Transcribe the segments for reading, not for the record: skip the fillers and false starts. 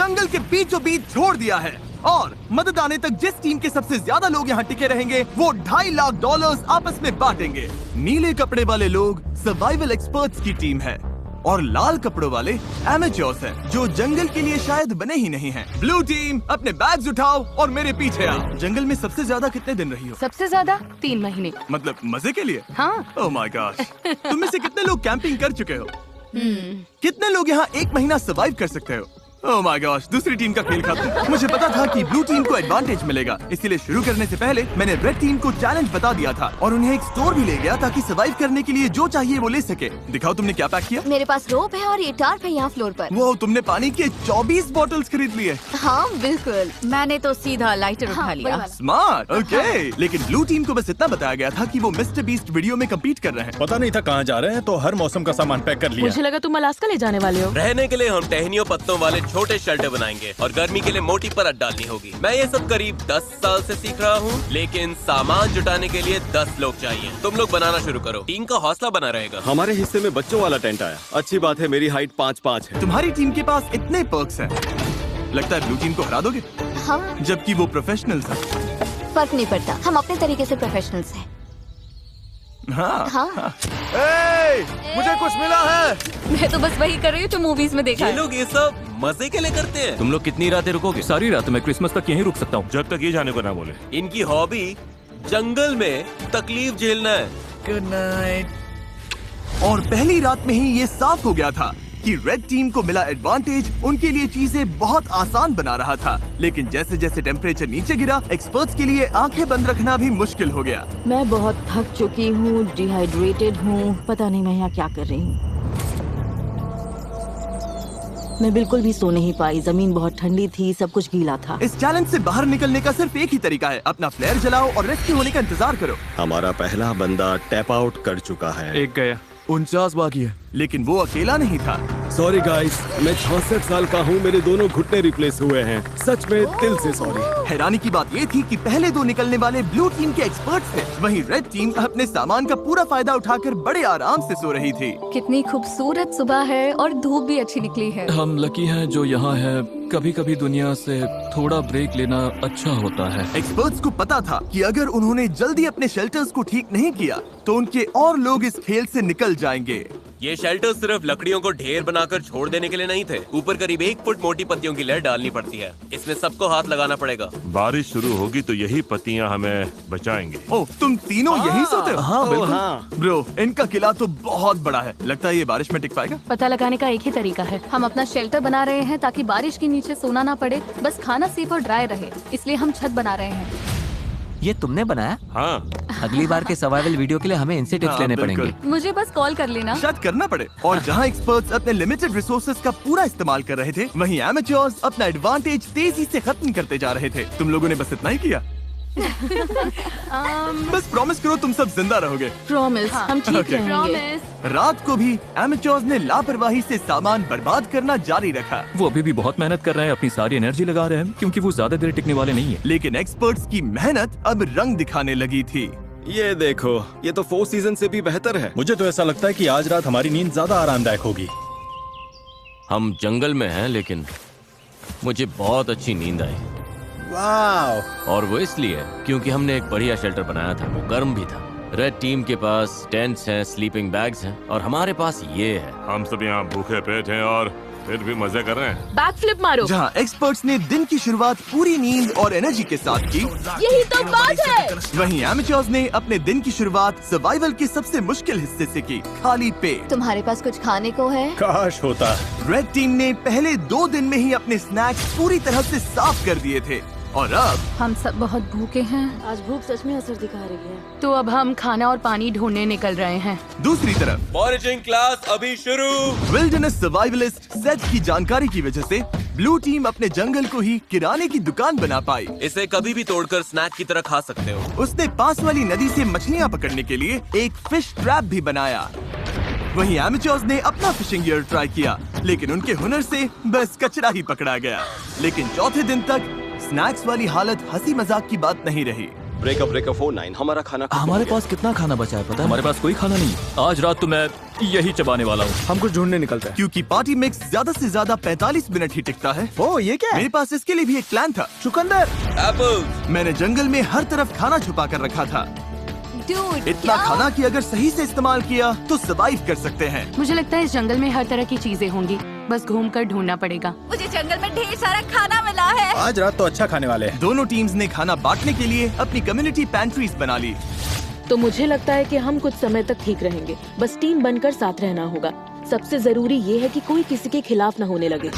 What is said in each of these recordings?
जंगल के बीचों बीच छोड़ दिया है और मदद आने तक जिस टीम के सबसे ज्यादा लोग यहाँ टिके रहेंगे वो $2.5 लाख आपस में बांटेंगे। नीले कपड़े वाले लोग सर्वाइवल एक्सपर्ट्स की टीम है और लाल कपड़ों वाले एमेच्योर्स हैं जो जंगल के लिए शायद बने ही नहीं हैं। ब्लू टीम अपने बैग्स उठाओ और मेरे पीछे आओ। जंगल में सबसे ज्यादा कितने दिन रही हो? सबसे ज्यादा 3 महीने। मतलब मजे के लिए? हाँ। Oh my God. तुम में से कितने लोग कैंपिंग कर चुके हो? कितने लोग यहाँ 1 महीना सर्वाइव कर सकते हो? ओह माय गॉश, दूसरी टीम का खेल खत्म। मुझे पता था कि ब्लू टीम को एडवांटेज मिलेगा, इसीलिए शुरू करने से पहले मैंने रेड टीम को चैलेंज बता दिया था और उन्हें एक स्टोर भी ले गया ताकि सर्वाइव करने के लिए जो चाहिए वो ले सके। दिखाओ तुमने क्या पैक किया? मेरे पास रोप है और ये टार्प है यहाँ फ्लोर पर। वो तुमने पानी के 24 बॉटल्स खरीद लिए। हाँ बिल्कुल। मैंने तो सीधा लाइटर उठा लिया। स्मार्ट। ओके। लेकिन ब्लू टीम को बस इतना बताया गया था कि वो मिस्टर बीस्ट वीडियो में कम्पीट कर रहे हैं। पता नहीं था कहाँ जा रहे हैं, तो हर मौसम का सामान पैक कर लिया। मुझे लगा तुम अलास्का ले जाने वाले हो। रहने के लिए हम टहनियों पत्तों वाले छोटे शेल्टर बनाएंगे और गर्मी के लिए मोटी परत डालनी होगी। मैं ये सब करीब 10 साल से सीख रहा हूँ, लेकिन सामान जुटाने के लिए 10 लोग चाहिए। तुम लोग बनाना शुरू करो, टीम का हौसला बना रहेगा। हमारे हिस्से में बच्चों वाला टेंट आया। अच्छी बात है, मेरी हाइट 5'5" है। तुम्हारी टीम के पास इतने पर्क्स हैं, लगता है ब्लू टीम को हरा दोगे? हाँ। जबकि वो प्रोफेशनल्स हैं। फर्क नहीं पड़ता, हम अपने तरीके से प्रोफेशनल्स हैं। हाँ। हाँ। मुझे कुछ मिला है। मैं तो बस वही कर रही हूँ जो मूवीज में देखा ये है। लोग ये सब मजे के लिए करते हैं। तुम लोग कितनी रातें रुकोगे? सारी रात। मैं क्रिसमस तक यहीं रुक सकता हूँ। जब तक ये जाने को ना बोले। इनकी हॉबी जंगल में तकलीफ झेलना है। Good night. और पहली रात में ही ये साफ हो गया था कि रेड टीम को मिला एडवांटेज उनके लिए चीजें बहुत आसान बना रहा था। लेकिन जैसे जैसे टेम्परेचर नीचे गिरा, एक्सपर्ट्स के लिए आंखें बंद रखना भी मुश्किल हो गया। मैं बहुत थक चुकी हूँ, डिहाइड्रेटेड हूँ, पता नहीं मैं यहाँ क्या कर रही हूँ। मैं बिल्कुल भी सो नहीं पाई, जमीन बहुत ठंडी थी, सब कुछ गीला था। इस चैलेंज से बाहर निकलने का सिर्फ एक ही तरीका है, अपना फ्लेयर जलाओ और रेस्क्यू होने का इंतजार करो। हमारा पहला बंदा टैप आउट कर चुका है। एक गया। 49 बाकी है। लेकिन वो अकेला नहीं था। सॉरी गाइस, मैं 66 साल का हूँ, मेरे दोनों घुटने रिप्लेस हुए हैं। सच में दिल से सॉरी। हैरानी की बात ये थी कि पहले 2 निकलने वाले ब्लू टीम के एक्सपर्ट्स थे, वहीं रेड टीम अपने सामान का पूरा फायदा उठाकर बड़े आराम से सो रही थी। कितनी खूबसूरत सुबह है और धूप भी अच्छी निकली है। हम लकी हैं जो यहाँ है। कभी कभी दुनिया से थोड़ा ब्रेक लेना अच्छा होता है। एक्सपर्ट्स को पता था कि अगर उन्होंने जल्दी अपने शेल्टर्स को ठीक नहीं किया तो उनके और लोग इस खेल से निकल जाएंगे। ये शेल्टर सिर्फ लकड़ियों को ढेर बनाकर छोड़ देने के लिए नहीं थे। ऊपर करीब 1 फुट मोटी पत्तियों की लेयर डालनी पड़ती है। इसमें सबको हाथ लगाना पड़ेगा। बारिश शुरू होगी तो यही पत्तियां हमें बचाएंगे। ओह, तुम तीनों यहीं सोते हो? हाँ बिल्कुल। ब्रो, इनका किला तो बहुत बड़ा है। लगता है ये बारिश में टिक पाएगा? पता लगाने का एक ही तरीका है। हम अपना शेल्टर बना रहे हैं ताकि बारिश के नीचे सोना ना पड़े, बस खाना सेफ और ड्राई रहे, इसलिए हम छत बना रहे हैं। ये तुमने बनाया? हाँ। अगली बार के सर्वाइवल वीडियो के लिए हमें इनसे टिप्स लेने बिल्कुल। पड़ेंगे। मुझे बस कॉल कर लेना। शायद करना पड़े। और जहाँ एक्सपर्ट्स अपने लिमिटेड रिसोर्सेज का पूरा इस्तेमाल कर रहे थे, वहीं एमेच्योर्स अपना एडवांटेज तेजी से खत्म करते जा रहे थे। तुम लोगों ने बस इतना ही किया। बस प्रॉमिस करो तुम सब जिंदा रहोगे। प्रॉमिस, हम ठीक Okay. रहेंगे। रात को भी एमेच्योर्स ने लापरवाही से सामान बर्बाद करना जारी रखा। वो अभी भी बहुत मेहनत कर रहे हैं, अपनी सारी एनर्जी लगा रहे हैं, क्योंकि वो ज्यादा देर टिकने वाले नहीं है। लेकिन एक्सपर्ट्स की मेहनत अब रंग दिखाने लगी थी। ये देखो, ये तो 4 सीजन से भी बेहतर है। मुझे तो ऐसा लगता है कि आज रात हमारी नींद ज्यादा आरामदायक होगी। हम जंगल में हैं, लेकिन मुझे बहुत अच्छी नींद आई। वाह। और वो इसलिए क्योंकि हमने एक बढ़िया शेल्टर बनाया था, वो गर्म भी था। रेड टीम के पास टेंट्स हैं, स्लीपिंग बैग्स हैं और हमारे पास ये है। हम सब यहाँ भूखे पेट हैं और फिर भी मजे कर रहे हैं। बैक फ्लिप मारो। जहाँ एक्सपर्ट्स ने दिन की शुरुआत पूरी नींद और एनर्जी के साथ की, यही तो बात है। वहीं एमेच्योर्स ने अपने दिन की शुरुआत सर्वाइवल के सबसे मुश्किल हिस्से से की, खाली पेट। तुम्हारे पास कुछ खाने को है? काश होता। रेड टीम ने पहले 2 दिन में ही अपने स्नैक्स पूरी तरह से साफ कर दिए थे और अब हम सब बहुत भूखे हैं। आज भूख सच में असर दिखा रही है। तो अब हम खाना और पानी ढूंढने निकल रहे हैं। दूसरी तरफ फॉरेजिंग क्लास अभी शुरू। विल्डरनेस सर्वाइवलिस्ट सेथ की जानकारी की वजह से ब्लू टीम अपने जंगल को ही किराने की दुकान बना पाई। इसे कभी भी तोड़कर स्नैक की तरह खा सकते हो। उसने पास वाली नदी से मछलियाँ पकड़ने के लिए एक फिश ट्रैप भी बनाया। वहीं एमेच्योर्स ने अपना फिशिंग गियर ट्राई किया, लेकिन उनके हुनर से बस कचरा ही पकड़ा गया। लेकिन चौथे दिन तक स्नैक्स वाली हालत हंसी मजाक की बात नहीं रही। ब्रेकअप 49 हमारा खाना खत्म हमारे हो गया। पास कितना खाना बचा है पता है? हमारे पास कोई खाना नहीं। आज रात तो मैं यही चबाने वाला हूँ। हम कुछ ढूंढने निकलते हैं क्योंकि पार्टी मिक्स ज्यादा से ज्यादा 45 मिनट ही टिकता है। ओ ये क्या? मेरे पास इसके लिए भी एक प्लान था। चुकंदर एप्पल। मैंने जंगल में हर तरफ खाना छुपा कर रखा था। Dude, इतना क्या? खाना कि अगर सही से इस्तेमाल किया तो सरवाइव कर सकते हैं। मुझे लगता है इस जंगल में हर तरह की चीजें होंगी, बस घूमकर ढूंढना पड़ेगा। मुझे जंगल में ढेर सारा खाना मिला है। आज रात तो अच्छा खाने वाले हैं। दोनों टीम्स ने खाना बांटने के लिए अपनी कम्युनिटी पैंट्रीज बना ली। तो मुझे लगता है कि हम कुछ समय तक ठीक रहेंगे, बस टीम बनकर साथ रहना होगा। सबसे जरूरी ये है कि कोई किसी के खिलाफ न होने लगे।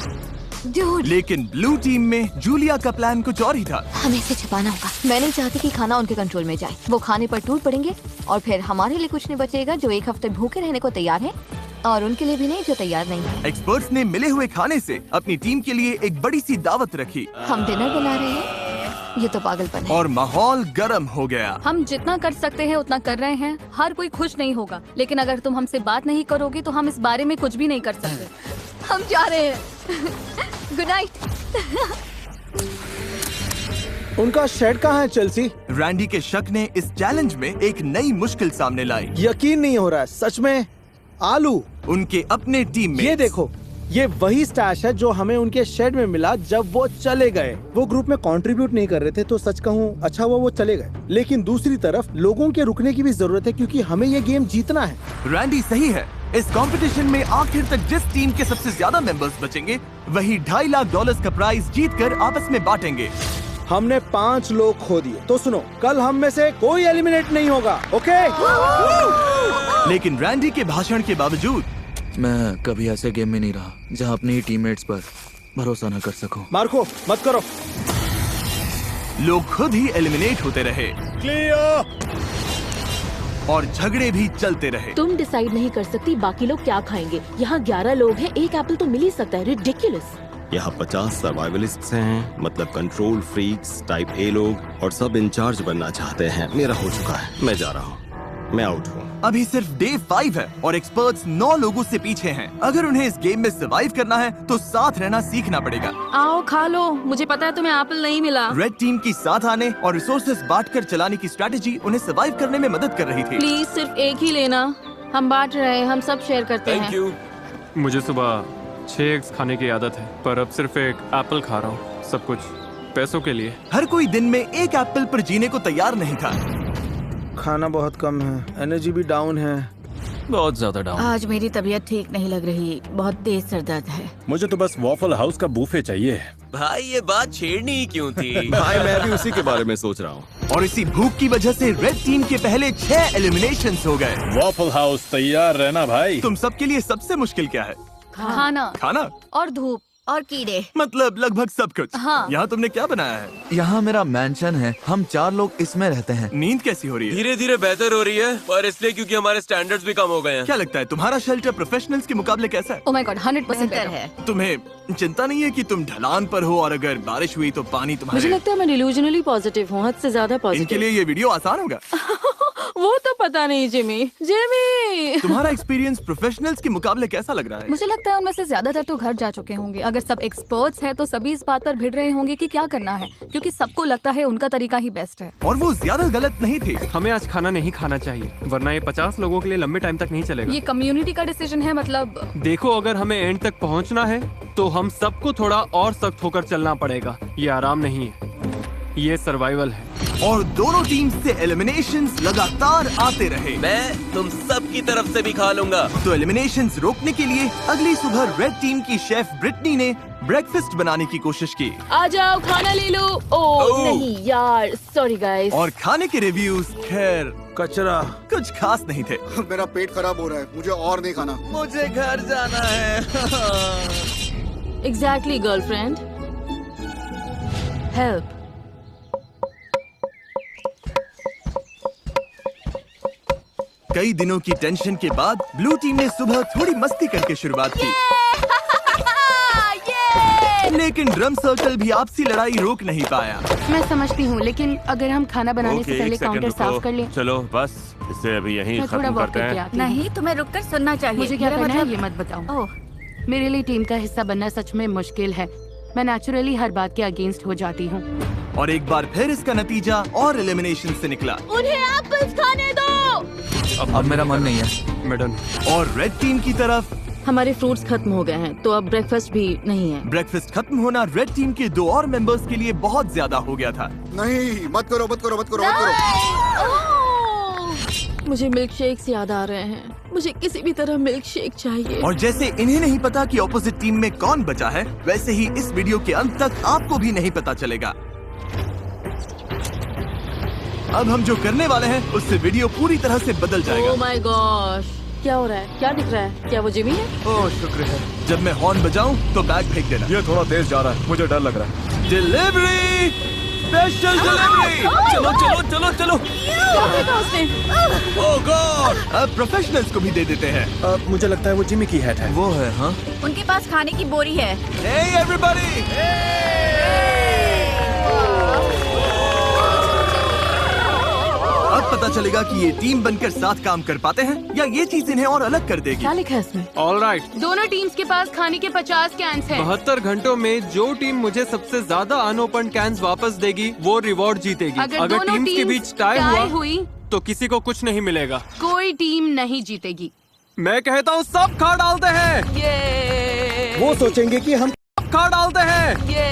Dude, लेकिन ब्लू टीम में जूलिया का प्लान कुछ और ही था। हमें इसे छिपाना होगा। मैं नहीं चाहती कि खाना उनके कंट्रोल में जाए। वो खाने पर टूट पड़ेंगे और फिर हमारे लिए कुछ नहीं बचेगा जो एक हफ्ते भूखे रहने को तैयार है, और उनके लिए भी नहीं जो तैयार नहीं है। एक्सपर्ट्स ने मिले हुए खाने से अपनी टीम के लिए एक बड़ी सी दावत रखी हम डिनर बना रहे हैं। ये तो पागलपन है। और माहौल गर्म हो गया। हम जितना कर सकते हैं उतना कर रहे हैं। हर कोई खुश नहीं होगा, लेकिन अगर तुम हमसे बात नहीं करोगे तो हम इस बारे में कुछ भी नहीं कर सकते। हम जा रहे हैं। Good night. उनका शेड कहाँ है चेल्सी? रैंडी के शक ने इस चैलेंज में एक नई मुश्किल सामने लाई। यकीन नहीं हो रहा है, सच में। आलू उनके अपने टीम में ये देखो, ये वही स्टैश है जो हमें उनके शेड में मिला जब वो चले गए। वो ग्रुप में कंट्रीब्यूट नहीं कर रहे थे, तो सच कहूँ अच्छा हुआ वो चले गए। लेकिन दूसरी तरफ लोगों के रुकने की भी जरूरत है क्योंकि हमें ये गेम जीतना है। रैंडी सही है। इस कंपटीशन में आखिर तक जिस टीम के सबसे ज्यादा मेंबर्स बचेंगे वही $2.5 लाख का प्राइज जीतकर आपस में बांटेंगे। हमने 5 लोग खो दिए, तो सुनो, कल हम में से कोई एलिमिनेट नहीं होगा, ओके? लेकिन रैंडी के भाषण के बावजूद मैं कभी ऐसे गेम में नहीं रहा जहाँ अपने ही टीममेट्स पर भरोसा न कर सकूं। मार्को मत करो। लोग खुद ही एलिमिनेट होते रहे और झगड़े भी चलते रहे। तुम डिसाइड नहीं कर सकती बाकी लोग क्या खाएंगे। यहाँ 11 लोग हैं, एक एप्पल तो मिल ही सकता है। रिडिकुलस। यहाँ 50 सर्वाइवलिस्ट्स हैं, मतलब कंट्रोल फ्रीक्स टाइप ए लोग, और सब इंचार्ज बनना चाहते हैं। मेरा हो चुका है, मैं जा रहा हूँ, मैं आउट हूँ। अभी सिर्फ डे 5 है और एक्सपर्ट्स 9 लोगों से पीछे हैं। अगर उन्हें इस गेम में सरवाइव करना है तो साथ रहना सीखना पड़ेगा। आओ खा लो, मुझे पता है तुम्हें एप्पल नहीं मिला। रेड टीम की साथ आने और रिसोर्सेज बांटकर चलाने की स्ट्रेटेजी उन्हें सरवाइव करने में मदद कर रही थी। प्लीज सिर्फ एक ही लेना, हम बांट रहे हैं, हम सब शेयर करते हैं। Thank you. मुझे सुबह 6 एग्स खाने की आदत है, पर अब सिर्फ एक एप्पल खा रहा हूँ, सब कुछ पैसों के लिए। हर कोई दिन में एक एप्पल पर जीने को तैयार नहीं था। खाना बहुत कम है, एनर्जी भी डाउन है, बहुत ज्यादा डाउन। आज मेरी तबीयत ठीक नहीं लग रही, बहुत तेज सर दर्द है। मुझे तो बस वॉफल हाउस का बूफे चाहिए। भाई ये बात छेड़नी ही क्यों थी? भाई मैं भी उसी के बारे में सोच रहा हूँ। और इसी भूख की वजह से रेड टीम के पहले 6 एलिमिनेशंस हो गए। वॉफल हाउस तैयार रहना भाई। तुम सबके लिए सबसे मुश्किल क्या है? खाना खाना और धूप और कीड़े, मतलब लगभग सब कुछ। हाँ। यहाँ तुमने क्या बनाया है? यहाँ मेरा मैंशन है, हम 4 लोग इसमें रहते हैं। नींद कैसी हो रही है? धीरे धीरे बेहतर हो रही है, पर इसलिए क्योंकि हमारे स्टैंडर्ड्स भी कम हो गए हैं। क्या लगता है तुम्हारा शेल्टर प्रोफेशनल्स के मुकाबले कैसा है? ओह माय गॉड, 100% बेहतर है। तुम्हें चिंता नहीं है कि तुम ढलान पर हो और अगर बारिश हुई तो पानी मुझे तुम्हारे? लगता है मैं डिल्यूजनली पॉजिटिव हूँ, हद से ज्यादा इनके पॉजिटिव। लिए ये वीडियो आसान होगा। वो तो पता नहीं जिमी। तुम्हारा एक्सपीरियंस प्रोफेशनल्स के मुकाबले कैसा लग रहा है? मुझे लगता है उनमें से ज्यादातर तो घर जा चुके होंगे। अगर सब एक्सपर्ट्स हैं तो सभी इस बात पर भिड़ रहे होंगे कि क्या करना है, क्योंकि सबको लगता है उनका तरीका ही बेस्ट है। और वो ज्यादा गलत नहीं थे। हमें आज खाना नहीं खाना चाहिए, वरना ये 50 लोगों के लिए लंबे टाइम तक नहीं चलेगा। ये कम्युनिटी का डिसीजन है, मतलब देखो, अगर हमें एंड तक पहुंचना है तो हम सबको थोड़ा और सख्त होकर चलना पड़ेगा। ये आराम नहीं है, ये सर्वाइवल है। और दोनों टीम से एलिमिनेशंस लगातार आते रहे। मैं तुम सब की तरफ से भी खा लूंगा। तो एलिमिनेशंस रोकने के लिए अगली सुबह रेड टीम की शेफ ब्रिटनी ने ब्रेकफास्ट बनाने की कोशिश की। आ जाओ खाना ले लो। ओह नहीं यार, सॉरी गाइस। और खाने के रिव्यूज खैर कचरा, कुछ खास नहीं थे। मेरा पेट खराब हो रहा है, मुझे और नहीं खाना। मुझे घर जाना है। Exactly girlfriend, help. कई दिनों की टेंशन के बाद ब्लू टीम ने सुबह थोड़ी मस्ती करके शुरुआत की। लेकिन ड्रम सर्कल भी आपसी लड़ाई रोक नहीं पाया। मैं समझती हूँ, लेकिन अगर हम खाना बनाने से पहले काउंटर साफ कर लें। चलो बस इसे अभी यहीं मैं थोड़ा खत्म वॉक करते करके हैं। आती हूँ। नहीं, तुम्हें रुककर सुनना चाहिए। मुझे क्या मेरा करना है मतलब- ये मत बताओ। मेरे लिए टीम का हिस्सा बनना सच में मुश्किल है। मैं नेचुरली हर बात के अगेंस्ट हो जाती हूँ। और एक बार फिर इसका नतीजा और एलिमिनेशन से निकला। उन्हें एप्पल्स खाने दो। अब मेरा मन नहीं है मैडम। और रेड टीम की तरफ हमारे फ्रूट्स खत्म हो गए हैं, तो अब ब्रेकफास्ट भी नहीं है। ब्रेकफास्ट खत्म होना रेड टीम के 2 और मेंबर्स के लिए बहुत ज्यादा हो गया था। नहीं, मत करो मत करो मत करो मत करो। मुझे मिल्क शेक्स याद आ रहे हैं। मुझे किसी भी तरह मिल्क शेक चाहिए। और जैसे इन्हें नहीं पता कि ऑपोजिट टीम में कौन बचा है, वैसे ही इस वीडियो के अंत तक आपको भी नहीं पता चलेगा। अब हम जो करने वाले हैं उससे वीडियो पूरी तरह से बदल जाएगा। ओह माय गॉश, क्या हो रहा है? क्या दिख रहा है? क्या वो जिमी है? ओह शुक्र है। जब मैं हॉर्न बजाऊं तो बैग फेंक देना। ये थोड़ा तेज जा रहा है, मुझे डर लग रहा है। Delivery, special delivery. चलो चलो चलो चलो। क्या फेंका उसने? ओह गॉड, अब प्रोफेशनल्स को भी दे देते हैं। मुझे लगता है वो जिमी की हैट है। वो है। हाँ, उनके पास खाने की बोरी है। Hey everybody! अब पता चलेगा कि ये टीम बनकर साथ काम कर पाते हैं या ये चीज इन्हें और अलग कर देगी। क्या लिखा है इसमें? All right. दोनों टीम्स के पास खाने के 50 कैंस हैं। 72 घंटों में जो टीम मुझे सबसे ज्यादा अनओपन कैंस वापस देगी वो रिवॉर्ड जीतेगी। अगर दोनों टीम्स के टीम्स बीच टाई हुई तो किसी को कुछ नहीं मिलेगा। कोई टीम नहीं जीतेगी। मैं कहता हूँ सब खा डालते हैं। वो सोचेंगे कि हम खा डालते हैं।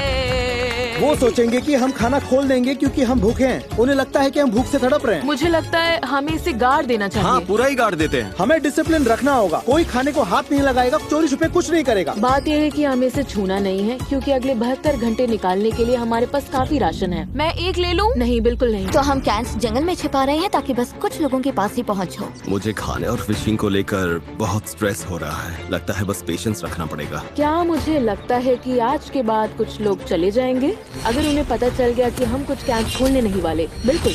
वो सोचेंगे कि हम खाना खोल देंगे क्योंकि हम भूखे हैं। उन्हें लगता है कि हम भूख से तड़प रहे हैं। मुझे लगता है हमें इसे गाड़ देना चाहिए। हाँ, पूरा ही गाड़ देते हैं। हमें डिसिप्लिन रखना होगा। कोई खाने को हाथ नहीं लगाएगा, चोरी छुपे कुछ नहीं करेगा। बात यह है कि हमें इसे छूना नहीं है क्योंकि अगले 72 घंटे निकालने के लिए हमारे पास काफी राशन है। मैं एक ले लूं? नहीं, बिल्कुल नहीं। तो हम कैंस जंगल में छिपा रहे हैं ताकि बस कुछ लोगों के पास ही पहुंच हो। मुझे खाने और फिशिंग को लेकर बहुत स्ट्रेस हो रहा है। लगता है बस पेशेंस रखना पड़ेगा। क्या मुझे लगता है कि आज के बाद कुछ लोग चले जाएंगे अगर उन्हें पता चल गया कि हम कुछ कैंप खोलने नहीं वाले। बिल्कुल।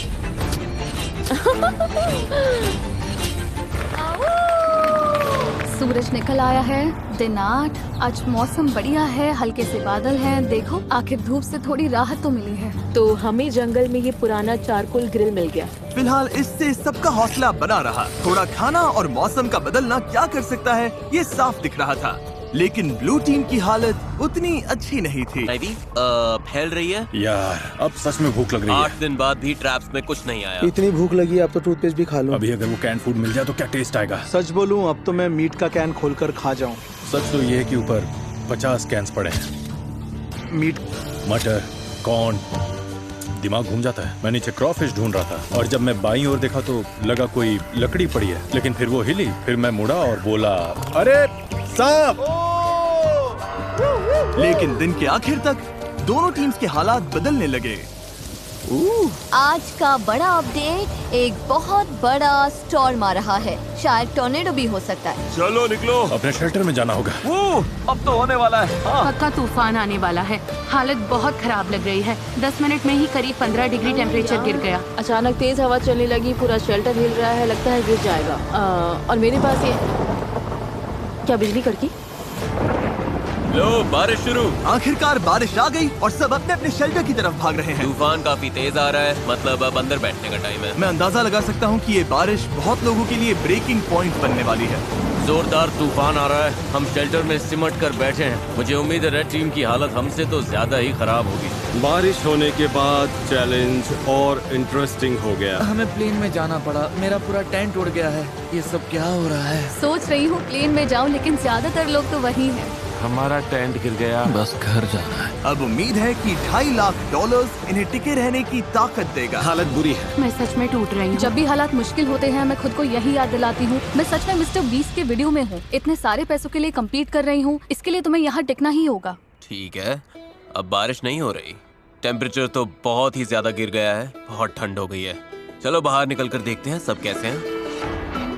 सूरज निकल आया है। दिन 8। आज मौसम बढ़िया है, हल्के से बादल हैं। देखो, आखिर धूप से थोड़ी राहत तो मिली है। तो हमें जंगल में ये पुराना चारकोल ग्रिल मिल गया। फिलहाल इससे सबका हौसला बना रहा। थोड़ा खाना और मौसम का बदलना क्या कर सकता है ये साफ दिख रहा था। लेकिन ब्लू टीम की हालत उतनी अच्छी नहीं थी। फैल रही है यार, अब सच में भूख लग रही है। 8 दिन बाद भी ट्रैप्स में कुछ नहीं आया। इतनी भूख लगी, अब तो टूथपेस्ट भी खा लूं। अभी अगर वो कैन फूड मिल जाए तो क्या टेस्ट आएगा। सच बोलूं, अब तो मैं मीट का कैन खोलकर खा जाऊं। सच तो ये है कि ऊपर 50 कैंस पड़े हैं। मीट, मटर, कॉर्न, दिमाग घूम जाता है। मैं नीचे क्रॉफिश ढूंढ रहा था और जब मैं बाईं ओर देखा तो लगा कोई लकड़ी पड़ी है, लेकिन फिर वो हिली। फिर मैं मुड़ा और बोला, अरे सांप। लेकिन दिन के आखिर तक दोनों टीम्स के हालात बदलने लगे। आज का बड़ा अपडेट, एक बहुत बड़ा स्टॉर्म आ रहा है। शायद टॉर्नेडो भी हो सकता है। चलो निकलो, अपने शेल्टर में जाना होगा। अब तो होने वाला है। पक्का तूफान आने वाला है। हालत बहुत खराब लग रही है। 10 मिनट में ही करीब 15 डिग्री टेम्परेचर गिर गया। अचानक तेज हवा चलने लगी, पूरा शेल्टर हिल रहा है, लगता है गिर जाएगा। और मेरे पास ये क्या बिजली कड़की? लो, बारिश शुरू। आखिरकार बारिश आ गई और सब अपने अपने शेल्टर की तरफ भाग रहे हैं। तूफान काफी तेज आ रहा है, मतलब अब अंदर बैठने का टाइम है। मैं अंदाजा लगा सकता हूँ कि ये बारिश बहुत लोगों के लिए ब्रेकिंग पॉइंट बनने वाली है। जोरदार तूफान आ रहा है, हम शेल्टर में सिमट कर बैठे हैं। मुझे उम्मीद है रेड टीम की हालत हमसे तो ज्यादा ही खराब होगी। बारिश होने के बाद चैलेंज और इंटरेस्टिंग हो गया। हमें प्लेन में जाना पड़ा। मेरा पूरा टेंट उड़ गया है। ये सब क्या हो रहा है? सोच रही हूँ प्लेन में जाऊँ, लेकिन ज्यादातर लोग तो वही हैं। हमारा टेंट गिर गया। बस घर जाना है। अब उम्मीद है कि $2.5 लाख इन्हें टिके रहने की ताकत देगा। हालत बुरी है। मैं सच में टूट रही हूँ। जब भी हालात मुश्किल होते हैं, मैं खुद को यही याद दिलाती हूँ, मैं सच में मिस्टर बीस्ट के वीडियो में हूँ। इतने सारे पैसों के लिए कम्पीट कर रही हूँ, इसके लिए तुम्हें यहाँ टिकना ही होगा। ठीक है, अब बारिश नहीं हो रही। टेम्परेचर तो बहुत ही ज्यादा गिर गया है, बहुत ठंड हो गई है। चलो बाहर निकल कर देखते हैं सब कैसे हैं।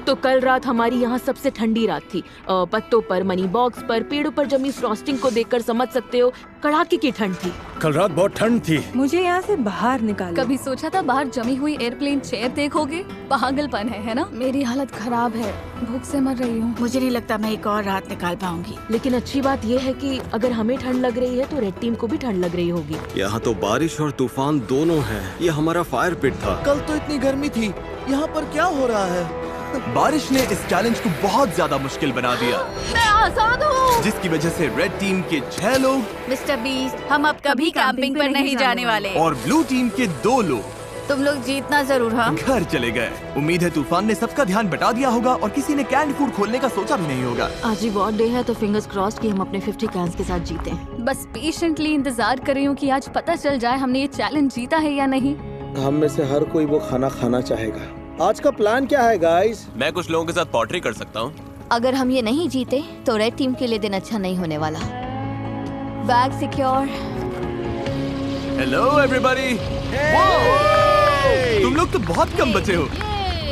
तो कल रात हमारी यहाँ सबसे ठंडी रात थी। पत्तों पर, मनी बॉक्स पर, पेड़ों पर जमी फ्रॉस्टिंग को देखकर समझ सकते हो कड़ाके की ठंड थी। कल रात बहुत ठंड थी। मुझे यहाँ से बाहर निकालो। कभी सोचा था बाहर जमी हुई एयरप्लेन चेयर देखोगे? पागलपन है ना? मेरी हालत खराब है, भूख से मर रही हूँ। मुझे नहीं लगता मैं एक और रात निकाल पाऊंगी। लेकिन अच्छी बात यह है कि अगर हमें ठंड लग रही है तो रेड टीम को भी ठंड लग रही होगी। यहाँ तो बारिश और तूफान दोनों हैं। ये हमारा फायर पिट था। कल तो इतनी गर्मी थी, यहाँ पर क्या हो रहा है? बारिश ने इस चैलेंज को बहुत ज्यादा मुश्किल बना दिया, मैं आजाद हूँ। जिसकी वजह से रेड टीम के 6 लोग मिस्टर बीस्ट, हम अब कभी कैंपिंग पर नहीं जाने वाले। और ब्लू टीम के 2 लोग तुम लोग जीतना जरूर। हाँ, घर चले गए। उम्मीद है तूफान ने सबका ध्यान बटा दिया होगा और किसी ने कैंड फूड खोलने का सोचा भी नहीं होगा। आज ही वॉर डे है तो फिंगर्स क्रॉस्ड कि हम अपने 50 कैंस के साथ जीते। बस पेशेंटली इंतजार कर रही हूँ कि आज पता चल जाए हमने ये चैलेंज जीता है या नहीं। हम में से हर कोई वो खाना खाना चाहेगा। आज का प्लान क्या है गाइस? मैं कुछ लोगों के साथ पॉटरी कर सकता हूँ। अगर हम ये नहीं जीते तो रेड टीम के लिए दिन अच्छा नहीं होने वाला। Bag secure. Hello everybody. तुम लोग तो बहुत कम बचे हो।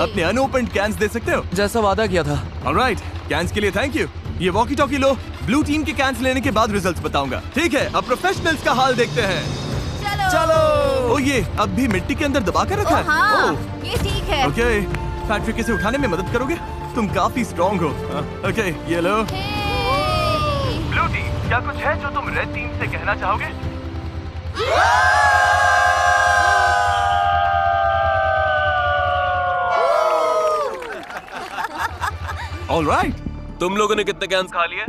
अपने अनओपन्ड कैंस दे सकते हो जैसा वादा किया था। ऑलराइट, कैंस के लिए थैंक यू। ये वॉकी टॉकी लो। ब्लू टीम के कैंस लेने के बाद रिजल्ट्स बताऊंगा। ठीक है, अब प्रोफेशनल्स का हाल देखते हैं। चलो। ओ ये अब भी मिट्टी के अंदर दबा कर रखा है। हाँ, ये ठीक है। ओके, फैक्ट्री से उठाने में मदद करोगे? तुम काफी स्ट्रॉन्ग हो। ओके, ये लो। ब्लू टीम, क्या कुछ है जो तुम रेड टीम से कहना चाहोगे? ऑलराइट, तुम लोगों ने कितने कैंस खा लिए?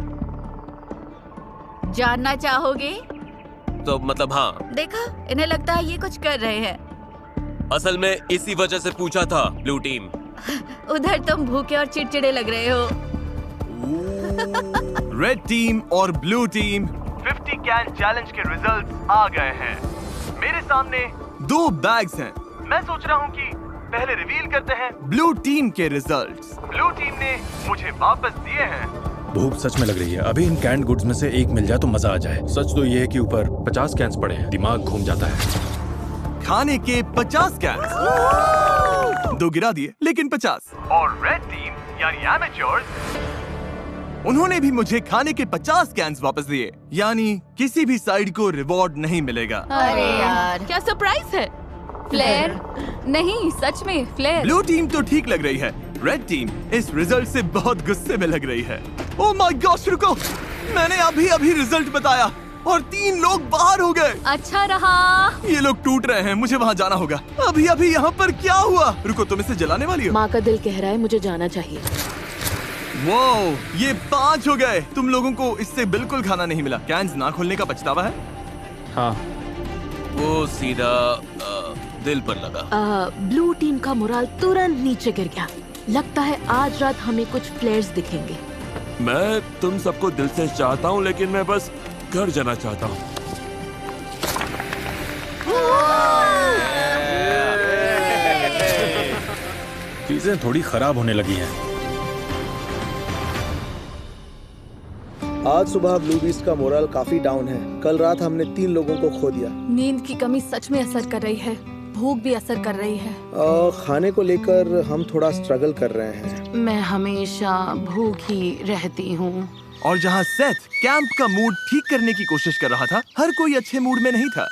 जानना चाहोगे? तो मतलब हाँ। देखा, इन्हें लगता है ये कुछ कर रहे हैं। असल में इसी वजह से पूछा था ब्लू टीम। उधर तुम भूखे और चिड़चिड़े लग रहे हो। रेड टीम और ब्लू टीम 50 कैन चैलेंज के रिजल्ट्स आ गए हैं। मेरे सामने 2 बैग्स हैं। मैं सोच रहा हूँ कि पहले रिवील करते हैं ब्लू टीम के रिजल्ट्स। ब्लू टीम ने मुझे वापस दिए हैं। भूख सच में लग रही है। अभी इन कैंड गुड्स में से एक मिल जाए तो मजा आ जाए। सच तो ये है कि ऊपर 50 कैंस पड़े हैं, दिमाग घूम जाता है। खाने के 50 कैंस, 2 गिरा दिए लेकिन 50। और रेड टीम यानी एमेच्योर्स, उन्होंने भी मुझे खाने के 50 कैंस वापस दिए। यानी किसी भी साइड को रिवॉर्ड नहीं मिलेगा। अरे यार, क्या सरप्राइज है? फ्लेयर? नहीं, सच में फ्लेयर। ब्लू टीम तो ठीक लग रही है, रेड टीम इस रिजल्ट से बहुत गुस्से में लग रही है। ओह माय गॉश, रुको, मैंने अभी रिजल्ट बताया और 3 लोग बाहर हो गए। अच्छा रहा। ये लोग टूट रहे हैं, मुझे वहाँ जाना होगा। अभी यहाँ पर क्या हुआ? रुको, तुम इसे जलाने वाली हो? माँ का दिल कह रहा है मुझे जाना चाहिए। वो ये 5 हो गए। तुम लोगों को इससे बिल्कुल खाना नहीं मिला। कैंस ना खोलने का पछतावा है? हाँ। वो सीधा दिल पर लगा। ब्लू टीम का मोराल तुरंत नीचे गिर गया। लगता है आज रात हमें कुछ फ्लेयर्स दिखेंगे। मैं तुम सबको दिल से चाहता हूँ, लेकिन मैं बस घर जाना चाहता हूँ। चीजें थोड़ी खराब होने लगी हैं। आज सुबह ब्लू बीस्ट का मोरल काफी डाउन है। कल रात हमने 3 लोगों को खो दिया। नींद की कमी सच में असर कर रही है। भूख भी असर कर रही है। खाने को लेकर हम थोड़ा स्ट्रगल कर रहे हैं। मैं हमेशा भूखी रहती हूँ। और जहाँ सेथ कैंप का मूड ठीक करने की कोशिश कर रहा था, हर कोई अच्छे मूड में नहीं था।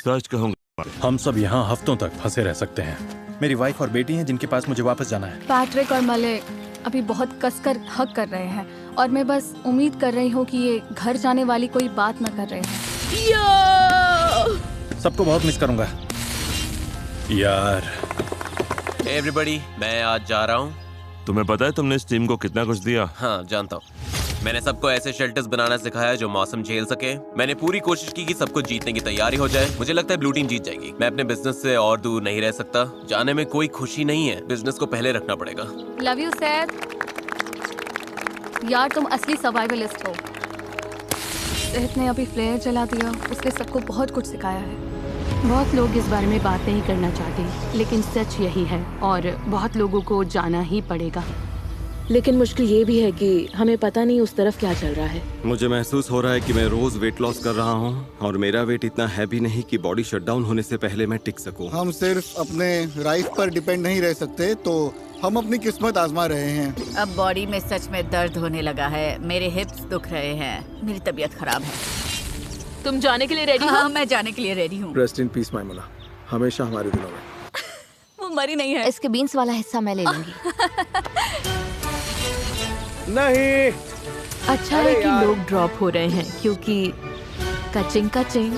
सच कहूँगा, हम सब यहाँ हफ्तों तक फंसे रह सकते हैं। मेरी वाइफ और बेटी हैं जिनके पास मुझे वापस जाना है। पैट्रिक और मलिक अभी बहुत कसकर हक कर रहे हैं और मैं बस उम्मीद कर रही हूँ कि ये घर जाने वाली कोई बात न कर रहे हैं। सबको बहुत मिस करूंगा यार। एवरीबॉडी, मैं आज जा रहा हूँ। तुम्हें पता है तुमने इस टीम को कितना कुछ दिया? हाँ, जानता हूँ। मैंने सबको ऐसे शेल्टर्स बनाना सिखाया जो मौसम झेल सके। मैंने पूरी कोशिश की कि सबको जीतने की तैयारी हो जाए। मुझे लगता है ब्लू टीम जीत जाएगी। मैं अपने बिजनेस से और दूर नहीं रह सकता। जाने में कोई खुशी नहीं है। बिजनेस को पहले रखना पड़ेगा। Love you Seth. यार तुम असली सर्वाइवलिस्ट हो। सेथ ने अभी फ्लेयर जला दिया। उसने सबको बहुत कुछ सिखाया है। बहुत लोग इस बारे में बात नहीं करना चाहते, लेकिन सच यही है और बहुत लोगों को जाना ही पड़ेगा। लेकिन मुश्किल ये भी है कि हमें पता नहीं उस तरफ क्या चल रहा है। मुझे महसूस हो रहा है कि मैं रोज वेट लॉस कर रहा हूँ और मेरा वेट इतना हैवी नहीं कि बॉडी शटडाउन होने से पहले मैं टिक सकूं। हम सिर्फ अपने राइफ पर डिपेंड नहीं रह सकते, तो हम अपनी किस्मत आजमा रहे हैं। अब बॉडी में सच में दर्द होने लगा है। मेरे हिप्स दुख रहे हैं। मेरी तबीयत खराब है। तुम जाने के लिए रेडी हो? हाँ, मैं जाने के लिए रेडी हूँ। रेस्ट इन पीस मैमुना, हमेशा हमारे दिलों में। वो मरी नहीं है। इसके बीन्स वाला हिस्सा मैं ले लूंगी। नहीं। अच्छा है कि लोग ड्रॉप हो रहे हैं क्योंकि कचिंग कचिंग।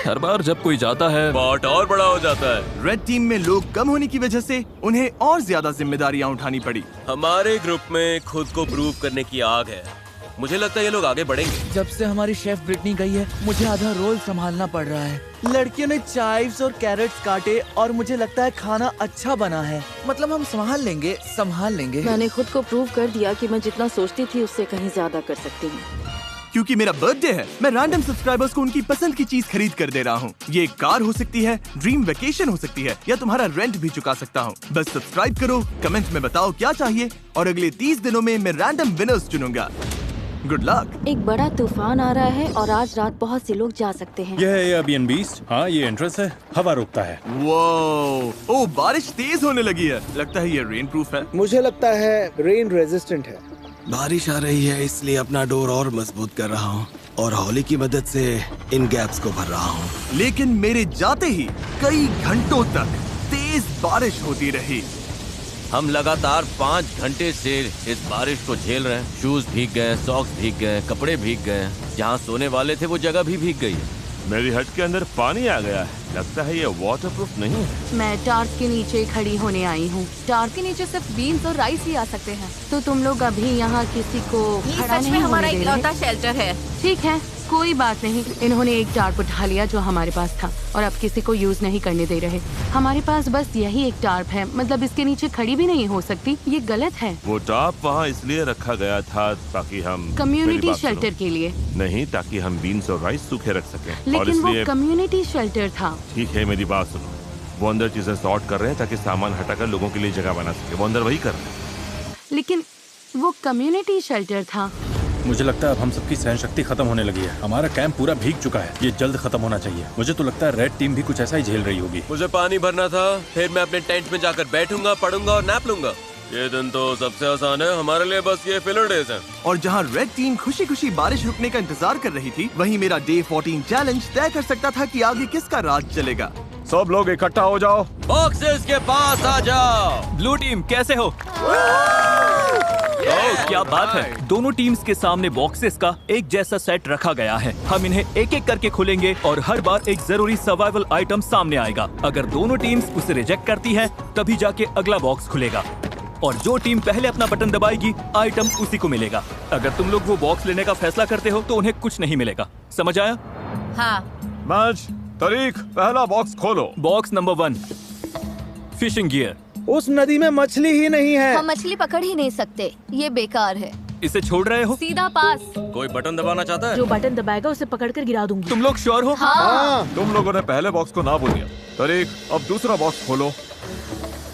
हर बार जब कोई जाता है पॉट और बड़ा हो जाता है। रेड टीम में लोग कम होने की वजह से उन्हें और ज्यादा जिम्मेदारियां उठानी पड़ी। हमारे ग्रुप में खुद को प्रूव करने की आग है। मुझे लगता है ये लोग आगे बढ़ेंगे। जब से हमारी शेफ ब्रिटनी गई है मुझे आधा रोल संभालना पड़ रहा है। लड़कियों ने चाइव्स और कैरेट्स काटे और मुझे लगता है खाना अच्छा बना है। मतलब हम संभाल लेंगे। मैंने खुद को प्रूव कर दिया कि मैं जितना सोचती थी उससे कहीं ज्यादा कर सकती हूँ। क्योंकि मेरा बर्थडे है, मैं रैंडम सब्सक्राइबर्स को उनकी पसंद की चीज खरीद कर दे रहा हूँ। ये एक कार हो सकती है, ड्रीम वेकेशन हो सकती है, या तुम्हारा रेंट भी चुका सकता हूँ। बस सब्सक्राइब करो, कमेंट में बताओ क्या चाहिए और अगले 30 दिनों में मैं रैंडम विनर्स चुनूंगा। Good luck. एक बड़ा तूफान आ रहा है और आज रात बहुत से लोग जा सकते हैं। यह है एयरबीएनबी। हाँ, ये एंट्रेंस है, हवा रोकता है। वो ओ बारिश तेज होने लगी है। लगता है ये रेन प्रूफ है। मुझे लगता है रेन रेजिस्टेंट है। बारिश आ रही है इसलिए अपना डोर और मजबूत कर रहा हूँ और हौली की मदद से इन गैप्स को भर रहा हूँ। लेकिन मेरे जाते ही कई घंटों तक तेज बारिश होती रही। हम लगातार 5 घंटे से इस बारिश को झेल रहे हैं। शूज भीग गए, सॉक्स भीग गए, कपड़े भीग गए। जहाँ सोने वाले थे वो जगह भी भीग गई। मेरी हट के अंदर पानी आ गया है। लगता है ये वाटरप्रूफ नहीं है। मैं टार्क के नीचे खड़ी होने आई हूँ। टार्क के नीचे सिर्फ बीन्स और राइस ही आ सकते हैं। तो तुम लोग अभी यहाँ किसी को खड़ा सच में नहीं हमारा होने दे रहे? इकलौता शेल्टर है। ठीक है, कोई बात नहीं। इन्होंने एक टार्प उठा लिया जो हमारे पास था और अब किसी को यूज नहीं करने दे रहे। हमारे पास बस यही एक टार्प है, मतलब इसके नीचे खड़ी भी नहीं हो सकती। ये गलत है। वो टाप वहाँ इसलिए रखा गया था ताकि हम कम्युनिटी शेल्टर के लिए नहीं, ताकि हम बीन्स और राइस सूखे रख सकें। और लेकिन वो इसलिए कम्युनिटी शेल्टर था। ठीक है, मेरी बात सुनो। वो अंदर चीजें सॉर्ट कर रहे हैं ताकि सामान हटाकर लोगों के लिए जगह बना सके। वो अंदर वही कर रहे हैं। लेकिन वो कम्युनिटी शेल्टर था। मुझे लगता है अब हम सबकी सहन शक्ति खत्म होने लगी है। हमारा कैंप पूरा भीग चुका है, ये जल्द खत्म होना चाहिए। मुझे तो लगता है रेड टीम भी कुछ ऐसा ही झेल रही होगी। मुझे पानी भरना था, फिर मैं अपने टेंट में जाकर बैठूंगा, पढ़ूंगा और नैप लूंगा। ये दिन तो सबसे आसान है हमारे लिए, बस ये फिलर डेज हैं। और जहाँ रेड टीम खुशी खुशी बारिश रुकने का इंतजार कर रही थी, वहीं मेरा डे 14 चैलेंज तय कर सकता था कि आगे किसका राज चलेगा। सब लोग इकट्ठा हो जाओ, बॉक्सेस के पास आ जाओ। ब्लू टीम कैसे हो? ओह, क्या बात है। दोनों टीम्स के सामने बॉक्सेस का एक जैसा सेट रखा गया है। हम इन्हें एक एक करके खोलेंगे और हर बार एक जरूरी सर्वाइवल आइटम सामने आएगा। अगर दोनों टीम्स उसे रिजेक्ट करती हैं, तभी जाके अगला बॉक्स खुलेगा और जो टीम पहले अपना बटन दबाएगी आइटम उसी को मिलेगा। अगर तुम लोग वो बॉक्स लेने का फैसला करते हो तो उन्हें कुछ नहीं मिलेगा। समझ आया? हाँ। मैच तारीख, पहला बॉक्स खोलो। Box number 1, fishing gear. उस नदी में मछली ही नहीं है। हम मछली पकड़ ही नहीं सकते, ये बेकार है। इसे छोड़ रहे हो? सीधा पास। कोई बटन दबाना चाहता है? जो बटन दबाएगा उसे पकड़कर गिरा दूंगी। तुम लोग श्योर हो? हाँ। तुम लोगों ने पहले बॉक्स को ना बोल दिया। तारीख, अब दूसरा बॉक्स खोलो।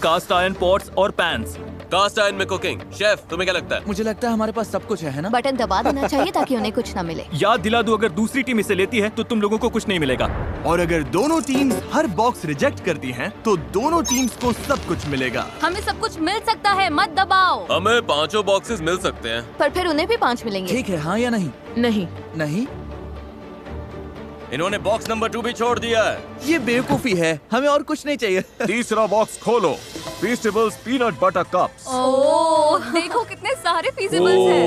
कास्ट आयरन पॉट्स और पैन्स। कास्ट आयरन में कुकिंग। शेफ, तुम्हें क्या लगता है? मुझे लगता है हमारे पास सब कुछ है ना? बटन दबा देना चाहिए ताकि उन्हें कुछ न मिले। याद दिला दूं, अगर दूसरी टीम इसे लेती है तो तुम लोगों को कुछ नहीं मिलेगा। और अगर दोनों टीम्स हर बॉक्स रिजेक्ट करती हैं, तो दोनों टीम्स को सब कुछ मिलेगा। हमें सब कुछ मिल सकता है, मत दबाओ। हमें 5 बॉक्सेस मिल सकते हैं। पर फिर उन्हें भी 5 मिलेंगे। ठीक है, हाँ या नहीं? नहीं। नहीं? इन्होंने बॉक्स नंबर 2 भी छोड़ दिया है। ये बेवकूफी है, हमें और कुछ नहीं चाहिए। तीसरा बॉक्स खोलो। फीस्टेबल्स पीनट बटर कप्स। ओह, देखो कितने सारे फीजिबल्स हैं।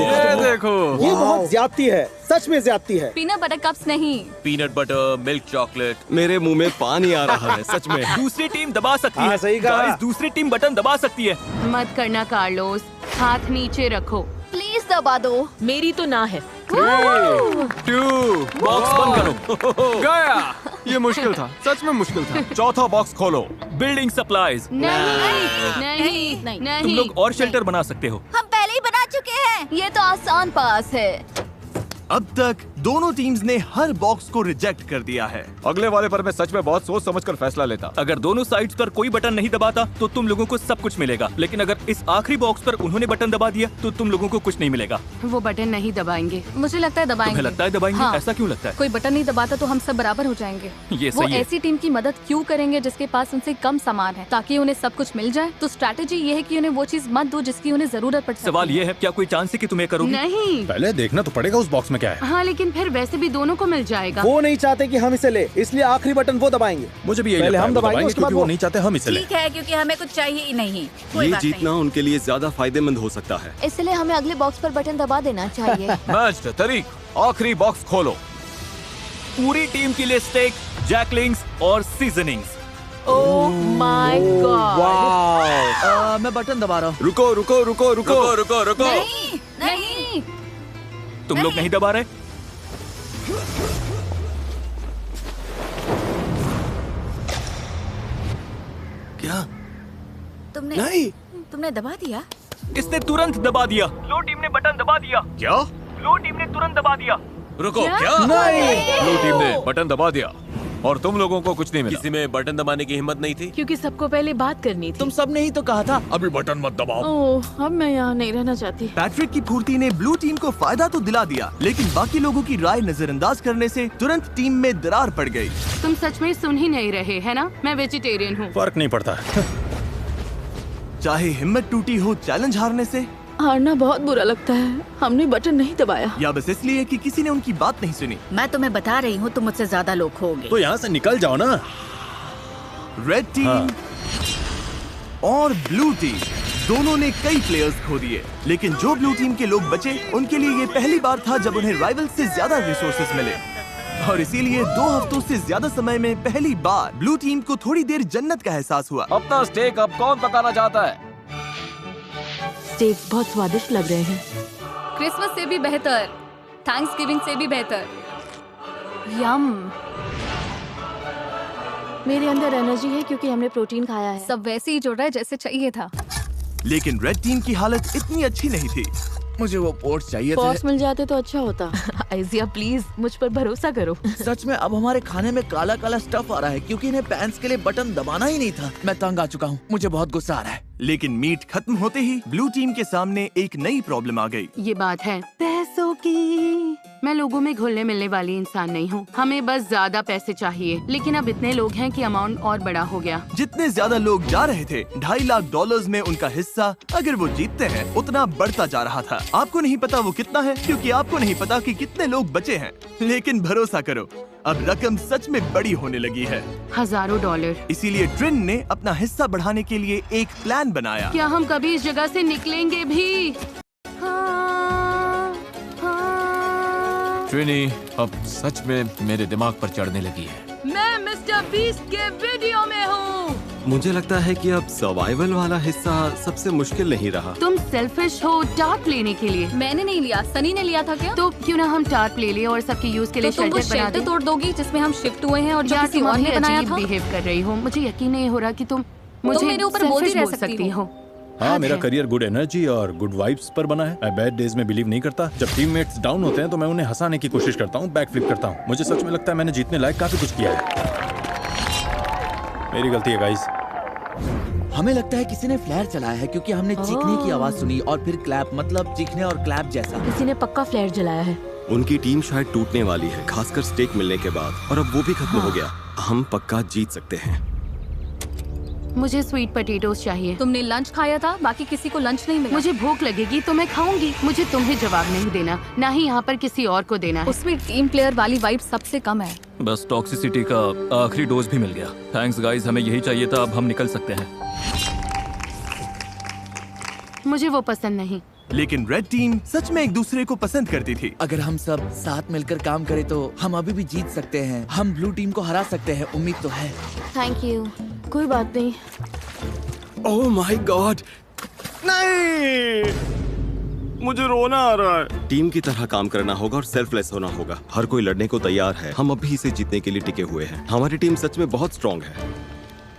ये देखो, ये बहुत ज्यादती है, सच में ज्यादती है। पीनट बटर कप्स नहीं, पीनट बटर, मिल्क चॉकलेट। मेरे मुंह में पानी आ रहा है सच में। दूसरी टीम दबा सकती हाँ, है। सही कहा। गाइस, दूसरी टीम बटन दबा सकती है। मत करना कार्लोस, हाथ नीचे रखो। प्लीज दबा दो। मेरी तो ना है। 2 बॉक्स बंद करो। गया। ये मुश्किल था, सच में मुश्किल था। चौथा बॉक्स खोलो। Building supplies. नहीं। तुम लोग और शेल्टर बना सकते हो। हम पहले ही बना चुके हैं। ये तो आसान पास है। अब तक दोनों टीम्स ने हर बॉक्स को रिजेक्ट कर दिया है। अगले वाले पर मैं सच में बहुत सोच समझकर फैसला लेता। अगर दोनों साइड्स पर कोई बटन नहीं दबाता तो तुम लोगों को सब कुछ मिलेगा, लेकिन अगर इस आखिरी बॉक्स पर उन्होंने बटन दबा दिया तो तुम लोगों को कुछ नहीं मिलेगा। वो बटन नहीं दबाएंगे। मुझे लगता है दबाएंगे। तुम्हें लगता है दबाएंगे? हाँ। ऐसा क्यों लगता है? कोई बटन नहीं दबाता तो हम सब बराबर हो जाएंगे। ये वो सही है। ऐसी टीम की मदद क्यों करेंगे जिसके पास उनसे कम सामान है, ताकि उन्हें सब कुछ मिल जाए। तो स्ट्रैटेजी ये है कि उन्हें वो चीज मत दो जिसकी उन्हें जरूरत पड़ सकती है। सवाल ये है, क्या कोई चांस है कि तुम्हें करोगे? नहीं। पहले देखना तो पड़ेगा उस बॉक्स में क्या है। हाँ, लेकिन फिर वैसे भी दोनों को मिल जाएगा। वो नहीं चाहते कि हम इसे ले, इसलिए आखिरी बटन वो दबाएंगे। मुझे भी यही पहले लगता है, हम वो दबाएंगे, उसके बाद क्योंकि वो नहीं चाहते हम इसे लें। ठीक है, क्योंकि हमें कुछ चाहिए ही नहीं। कोई ये बात जीतना उनके लिए ज्यादा फायदेमंद हो सकता है। इसलिए हमें अगले बॉक्स पर बटन दबा देना चाहिए। मैच तारीख, आखिरी बॉक्स खोलो। पूरी टीम के लिए स्टेक, जैकलिंग्स और सीजनिंग्स। Oh my God. वाह। मैं बटन दबा रहा हूँ। रुको रुको रुको रुको रुको रुको रुको। नहीं नहीं तुम लोग नहीं दबा रहे? क्या? तुमने दबा दिया? इसने तुरंत दबा दिया। लो टीम ने बटन दबा दिया। क्या? लो टीम ने तुरंत दबा दिया। रुको क्या? ब्लू टीम ने बटन दबा दिया और तुम लोगों को कुछ नहीं मिला। किसी में बटन दबाने की हिम्मत नहीं थी? क्योंकि सबको पहले बात करनी थी। तुम सब ने ही तो कहा था। अभी बटन मत दबाओ। ओह, अब मैं यहाँ नहीं रहना चाहती। पैट्रिक की फुर्ती ने ब्लू टीम को फायदा तो दिला दिया, लेकिन बाकी लोगों की राय नजरअंदाज करने से तुरंत टीम में दरार पड़ गई। तुम सच में सुन ही नहीं रहे है ना? मैं वेजिटेरियन हूँ। फर्क नहीं पड़ता। चाहे हिम्मत टूटी हो चैलेंज हारने से, हारना बहुत बुरा लगता है। हमने बटन नहीं दबाया। या बस इसलिए कि किसी ने उनकी बात नहीं सुनी। मैं तुम्हें बता रही हूँ, तुम मुझसे ज्यादा लोग खोगे। तो यहाँ से निकल जाओ ना। रेड टीम और ब्लू टीम दोनों ने कई प्लेयर्स खो दिए, लेकिन जो ब्लू टीम के लोग बचे उनके लिए ये पहली बार था जब उन्हें राइवल से ज्यादा रिसोर्सेज मिले, और इसीलिए 2 हफ्तों से ज्यादा समय में पहली बार ब्लू टीम को थोड़ी देर जन्नत का एहसास हुआ। अपना स्टेक अब कौन पकाना चाहता है? स्टेक बहुत स्वादिष्ट लग रहे हैं। क्रिसमस से भी बेहतर, थैंक्सगिविंग से भी बेहतर। यम। मेरे अंदर एनर्जी है क्योंकि हमने प्रोटीन खाया है। सब वैसे ही जुड़ रहा है जैसे चाहिए था। लेकिन रेड टीम की हालत इतनी अच्छी नहीं थी। मुझे वो पोर्ट्स चाहिए पॉट्स थे। मिल जाते तो अच्छा होता। आइजिया प्लीज मुझ पर भरोसा करो। सच में अब हमारे खाने में काला काला स्टफ आ रहा है क्योंकि इन्हें पैंट्स के लिए बटन दबाना ही नहीं था। मैं तंग आ चुका हूँ, मुझे बहुत गुस्सा आ रहा है। लेकिन मीट खत्म होते ही ब्लू टीम के सामने एक नई प्रॉब्लम आ गई। ये बात है पैसों की। मैं लोगों में घुलने मिलने वाली इंसान नहीं हूँ। हमें बस ज्यादा पैसे चाहिए, लेकिन अब इतने लोग हैं कि अमाउंट और बड़ा हो गया। जितने ज्यादा लोग जा रहे थे, $2.5 लाख में उनका हिस्सा अगर वो जीतते हैं उतना बढ़ता जा रहा था। आपको नहीं पता वो कितना है, क्योंकि आपको नहीं पता कि कितने लोग बचे हैं। लेकिन भरोसा करो, अब रकम सच में बड़ी होने लगी है, हजारों डॉलर। इसीलिए ट्रिन ने अपना हिस्सा बढ़ाने के लिए एक प्लान बनाया। क्या हम कभी इस जगह से निकलेंगे भी? ट्रिनी अब सच में मेरे दिमाग पर चढ़ने लगी है। मैं मिस्टर बीस्ट के वीडियो में हूँ। मुझे लगता है कि अब सर्वाइवल वाला हिस्सा सबसे मुश्किल नहीं रहा। तुम सेल्फिश हो टार्प लेने के लिए। मैंने नहीं लिया, सनी ने लिया था क्या? तो क्यों ना हम टार्प ले ले और सबके यूज के लिए तो तुम वो शेल्टर बना शेल्टर दे। तोड़ दोगी जिसमें हम शिफ्ट हुए हैं और जो यार किसी तुम और अभी ने बनाया अजीब था। बिहेव कर रही हो। मुझे यकीन नहीं हो रहा कि तुम मुझे मेरे ऊपर बोलती selfish रह बोल सकती हो। हाँ, मेरा करियर गुड एनर्जी और गुड वाइब्स पर बना है। मैं बैड डेज में बिलीव नहीं करता। जब टीममेट्स डाउन होते हैं तो मैं उन्हें हंसाने की कोशिश करता हूँ, बैक फ्लिप करता हूँ। मुझे सच में लगता है मैंने जीतने लायक काफी कुछ किया है। मेरी गलती है गाइस। हमें लगता है किसी ने फ्लेयर चलाया है क्योंकि हमने चीखने की आवाज सुनी और फिर क्लैप, मतलब चीखने और क्लैप जैसा। किसी ने पक्का फ्लेयर जलाया है। उनकी टीम शायद टूटने वाली है, खासकर स्टेक मिलने के बाद, और अब वो भी खत्म हो गया। हम पक्का जीत सकते हैं। मुझे स्वीट पोटैटोस चाहिए। तुमने लंच खाया था, बाकी किसी को लंच नहीं मिला। मुझे भूख लगेगी तो मैं खाऊंगी। मुझे तुम्हें जवाब नहीं देना, ना ही यहाँ पर किसी और को देना है। उसमें टीम प्लेयर वाली वाइब सबसे कम है। बस टॉक्सिसिटी का आखिरी डोज भी मिल गया। थैंक्स गाइस, हमें यही चाहिए था। अब हम निकल सकते हैं। मुझे वो पसंद नहीं। लेकिन रेड टीम सच में एक दूसरे को पसंद करती थी। अगर हम सब साथ मिलकर काम करें तो हम अभी भी जीत सकते हैं। हम ब्लू टीम को हरा सकते हैं, उम्मीद तो है। Thank you. कोई बात नहीं। ओह माय गॉड, नहीं, मुझे रोना आ रहा है। टीम की तरह काम करना होगा और सेल्फलेस होना होगा। हर कोई लड़ने को तैयार है। हम अभी इसे जीतने के लिए टिके हुए हैं। हमारी टीम सच में बहुत स्ट्रांग है।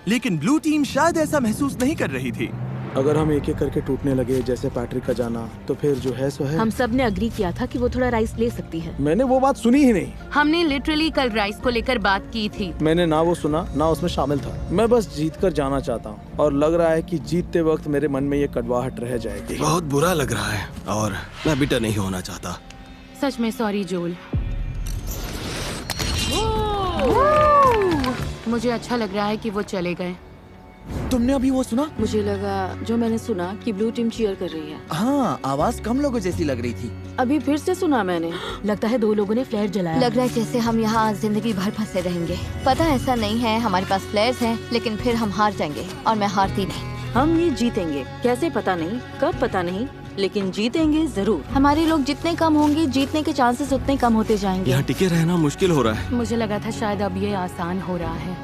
लेकिन ब्लू टीम शायद ऐसा महसूस नहीं कर रही थी। अगर हम एक एक करके टूटने लगे जैसे पैट्रिक का जाना, तो फिर जो है सो है। हम सब ने अग्री किया था कि वो थोड़ा राइस ले सकती है। मैंने वो बात सुनी ही नहीं। हमने लिटरली कल राइस को लेकर बात की थी। मैंने ना वो सुना ना उसमें शामिल था। मैं बस जीत कर जाना चाहता हूँ और लग रहा है कि जीतते वक्त मेरे मन में ये कड़वाहट रह जाएगी। बहुत बुरा लग रहा है और मैं बिटर नहीं होना चाहता। सच में सॉरी जोल। मुझे अच्छा लग रहा है कि वो चले गए। तुमने अभी वो सुना? मुझे लगा जो मैंने सुना कि ब्लू टीम चीयर कर रही है। हाँ, आवाज कम लोगों जैसी लग रही थी। अभी फिर से सुना मैंने। लगता है 2 लोगों ने फ्लेयर जलाया। लग रहा है जैसे हम यहाँ जिंदगी भर फंसे रहेंगे। पता ऐसा नहीं है, हमारे पास फ्लेयर्स हैं, लेकिन फिर हम हार जाएंगे और मैं हारती नहीं। हम ये जीतेंगे, कैसे पता नहीं, कब पता नहीं, लेकिन जीतेंगे जरूर। हमारे लोग जितने कम होंगे जीतने के चांसेस उतने कम होते जाएंगे। यहाँ टिके रहना मुश्किल हो रहा है। मुझे लगा था शायद अब ये आसान हो रहा है,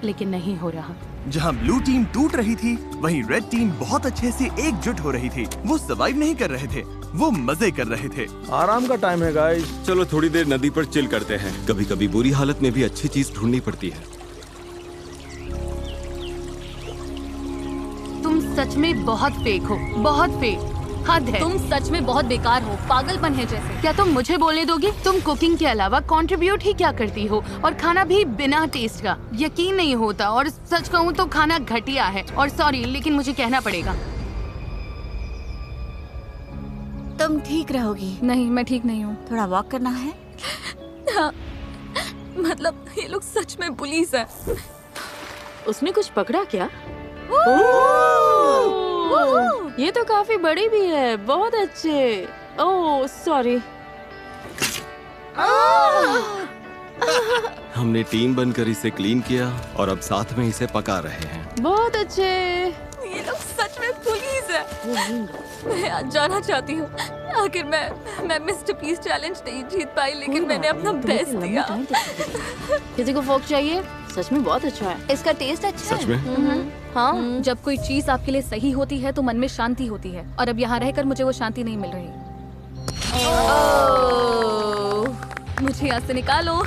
लेकिन नहीं हो रहा। जहाँ ब्लू टीम टूट रही थी, वहीं रेड टीम बहुत अच्छे से एकजुट हो रही थी। वो सर्वाइव नहीं कर रहे थे, वो मजे कर रहे थे। आराम का टाइम है गाइस। चलो थोड़ी देर नदी पर चिल करते हैं। कभी कभी बुरी हालत में भी अच्छी चीज ढूंढनी पड़ती है। तुम सच में बहुत फेक हो, बहुत फेक। हद है। तुम सच में बहुत बेकार हो, पागलपन है जैसे। क्या तुम मुझे बोलने दोगे? तुम कुकिंग के अलावा कंट्रीब्यूट ही क्या करती हो, और खाना भी बिना टेस्ट का। यकीन नहीं होता, और सच कहूँ तो खाना घटिया है। और सॉरी, लेकिन मुझे कहना पड़ेगा। तुम ठीक रहोगी? नहीं, मैं ठीक नहीं हूँ। थोड़ा वॉक करना है? हाँ, मतलब ये लोग सच में पुलिस है। उसने कुछ पकड़ा क्या? ये तो काफी बड़ी भी है। बहुत अच्छे। Oh sorry. हमने टीम बनकर इसे क्लीन किया और अब साथ में इसे पका रहे हैं। बहुत अच्छे। ये लोग सच में पुलिस है। मैं आज जाना चाहती हूँ। आखिर मैं मिस्टर पीस चैलेंज नहीं जीत पाई, लेकिन मैंने अपना बेस्ट दिया। किसी को फोक चाहिए? सच में बहुत अच्छा है। इसका टेस्ट अच्छा है। सच में? हाँ, जब कोई चीज आपके लिए सही होती है तो मन में शांति होती है, और अब यहाँ रहकर मुझे वो शांति नहीं मिल रही। मुझे यहाँ से निकालो।